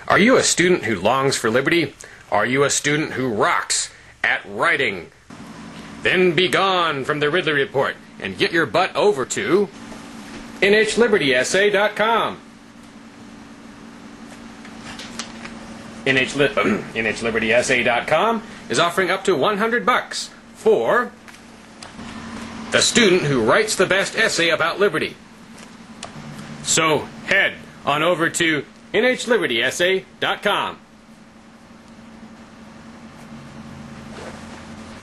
Are you a student who longs for liberty? Are you a student who rocks at writing? Then be gone from the Ridley Report and get your butt over to nhlibertyessay.com. nhlibertyessay.com is offering up to $100 for the student who writes the best essay about liberty. So head on over to nhlibertyessay.com.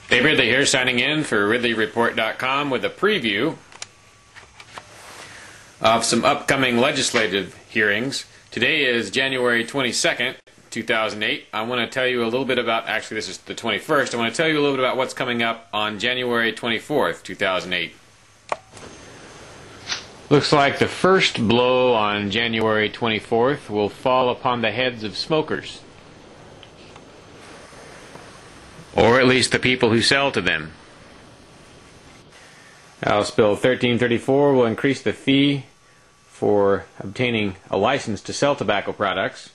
Dave Ridley here, signing in for RidleyReport.com with a preview of some upcoming legislative hearings. Today is January 22nd, 2008. I want to tell you a little bit about, actually this is the 21st, I want to tell you a little bit about what's coming up on January 24th, 2008. Looks like the first blow on January 24th will fall upon the heads of smokers. Or at least the people who sell to them. House Bill 1334 will increase the fee for obtaining a license to sell tobacco products.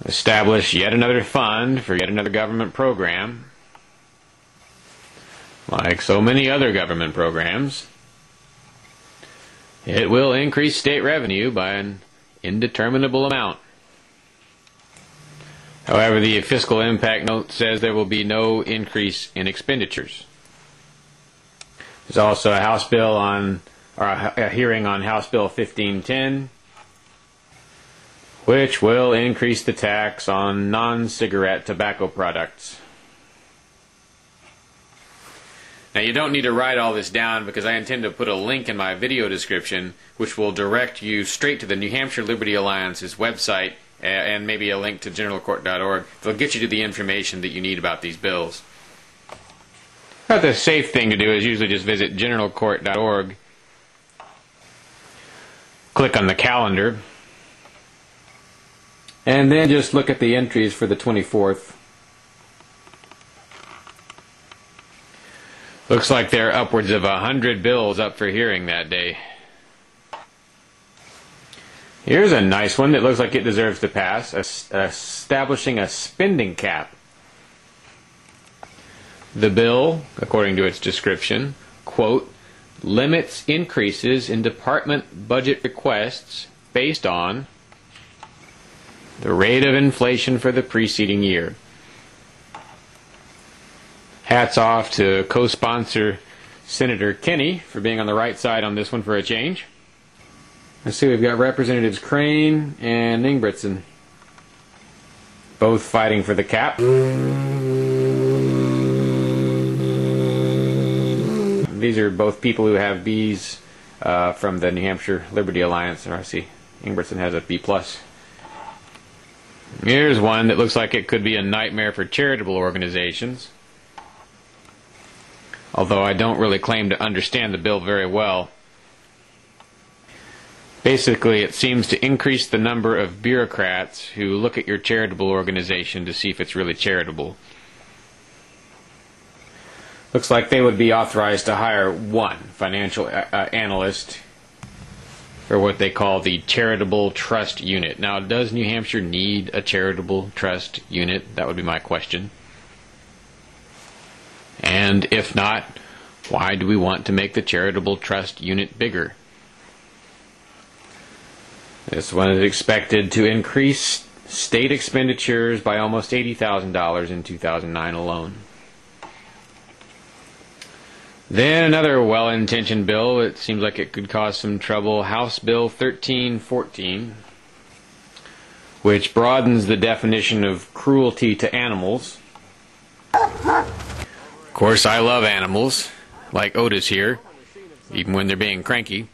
Establish yet another fund for yet another government program. Like so many other government programs, it will increase state revenue by an indeterminable amount. However, the fiscal impact note says there will be no increase in expenditures. There's also a House bill on, or a hearing on House Bill 1510, which will increase the tax on non-cigarette tobacco products. Now you don't need to write all this down because I intend to put a link in my video description which will direct you straight to the New Hampshire Liberty Alliance's website and maybe a link to generalcourt.org. They'll get you to the information that you need about these bills. But the safe thing to do is usually just visit generalcourt.org, click on the calendar, and then just look at the entries for the 24th. Looks like there are upwards of 100 bills up for hearing that day. Here's a nice one that looks like it deserves to pass, establishing a spending cap. The bill, according to its description, quote, limits increases in department budget requests based on the rate of inflation for the preceding year. Hats off to co-sponsor Senator Kenney for being on the right side on this one for a change. Let's see, we've got Representatives Crane and Ingebrigtsen both fighting for the cap. These are both people who have Bs from the New Hampshire Liberty Alliance. Or I see Ingebrigtsen has a B+. Here's one that looks like it could be a nightmare for charitable organizations. Although I don't really claim to understand the bill very well. Basically, it seems to increase the number of bureaucrats who look at your charitable organization to see if it's really charitable. Looks like they would be authorized to hire one financial analyst for what they call the Charitable Trust Unit. Now, does New Hampshire need a Charitable Trust Unit? That would be my question. And if not, why do we want to make the Charitable Trust Unit bigger? This one is expected to increase state expenditures by almost $80,000 in 2009 alone. Then another well-intentioned bill, it seems like it could cause some trouble, House Bill 1314, which broadens the definition of cruelty to animals. Of course, I love animals, like Otis here, even when they're being cranky.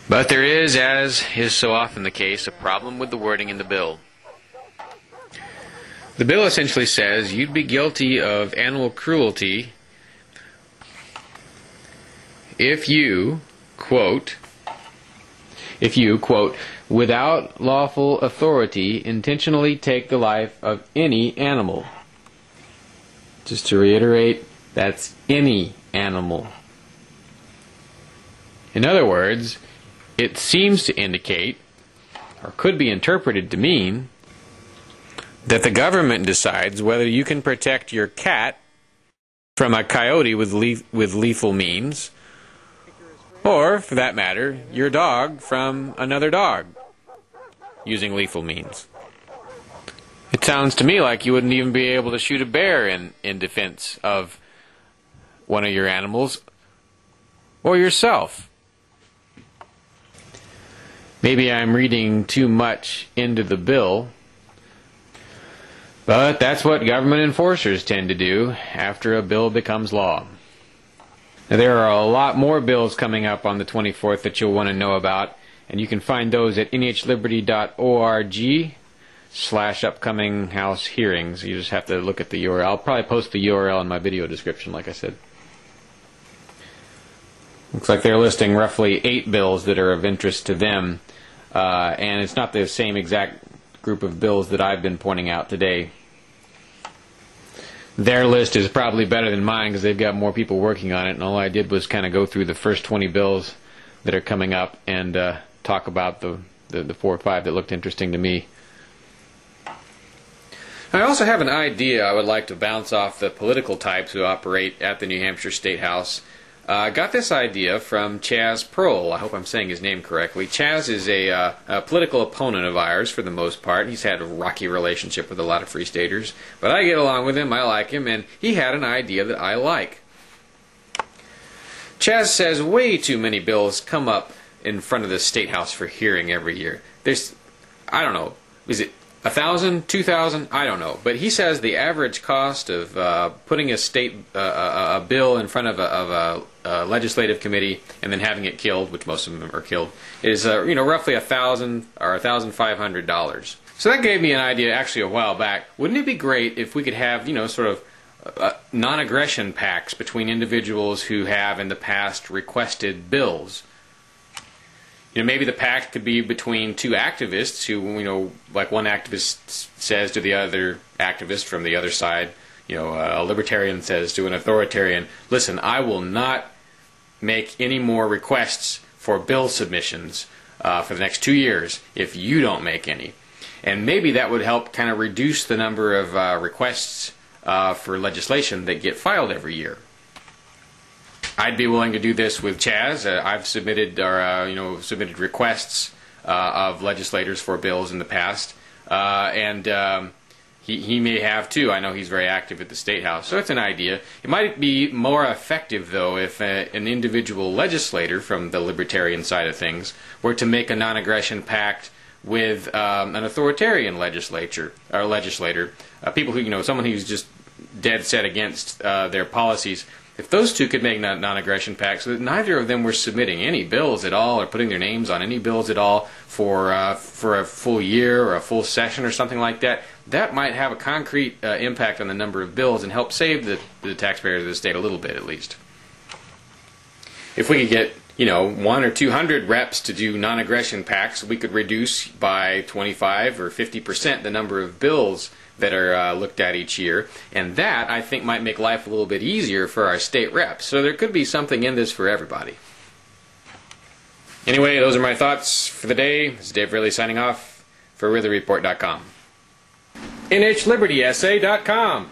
But there is, as is so often the case, a problem with the wording in the bill. The bill essentially says you'd be guilty of animal cruelty if you, quote, without lawful authority intentionally take the life of any animal. Just to reiterate, that's any animal. In other words, it seems to indicate, or could be interpreted to mean, that the government decides whether you can protect your cat from a coyote with lethal means, or, for that matter, your dog from another dog using lethal means. It sounds to me like you wouldn't even be able to shoot a bear in defense of one of your animals or yourself. Maybe I'm reading too much into the bill, but that's what government enforcers tend to do after a bill becomes law. Now, there are a lot more bills coming up on the 24th that you'll want to know about, and you can find those at nhliberty.org/upcoming House hearings. You just have to look at the URL. I'll probably post the URL in my video description, like I said. Looks like they're listing roughly 8 bills that are of interest to them, and it's not the same exact group of bills that I've been pointing out today. Their list is probably better than mine because they've got more people working on it, and all I did was kind of go through the first 20 bills that are coming up and talk about the 4 or 5 that looked interesting to me. I also have an idea I would like to bounce off the political types who operate at the New Hampshire State House. I got this idea from Chaz Prohl. I hope I'm saying his name correctly. Chaz is a political opponent of ours for the most part. He's had a rocky relationship with a lot of Free Staters, but I get along with him, I like him, and he had an idea that I like. Chaz says way too many bills come up in front of the State House for hearing every year. There's, I don't know, is it 1,000, 2,000? I don't know. But he says the average cost of putting a bill in front of a legislative committee and then having it killed, which most of them are killed, is roughly $1,000 or $1,500. So that gave me an idea actually a while back. Wouldn't it be great if we could have sort of non-aggression pacts between individuals who have in the past requested bills? Maybe the pact could be between 2 activists who, like one activist says to the other activist from the other side, a libertarian says to an authoritarian, listen, I will not make any more requests for bill submissions for the next 2 years if you don't make any. And maybe that would help kind of reduce the number of requests for legislation that get filed every year. I'd be willing to do this with Chaz. I've submitted submitted requests of legislators for bills in the past, and he may have too. I know he's very active at the State House, so it's an idea. It might be more effective though if an individual legislator from the libertarian side of things were to make a non-aggression pact with an authoritarian legislator, people who someone who's just dead set against their policies. If those two could make non-aggression pacts so that neither of them were submitting any bills at all or putting their names on any bills at all for a full year or a full session or something like that, that might have a concrete impact on the number of bills and help save the taxpayers of the state a little bit at least. If we could get 1 or 200 reps to do non-aggression pacts, we could reduce by 25 or 50% the number of bills that are looked at each year, and that I think might make life a little bit easier for our state reps. So there could be something in this for everybody. Anyway, those are my thoughts for the day. This is Dave Ridley signing off for RidleyReport.com. NHLibertySA.com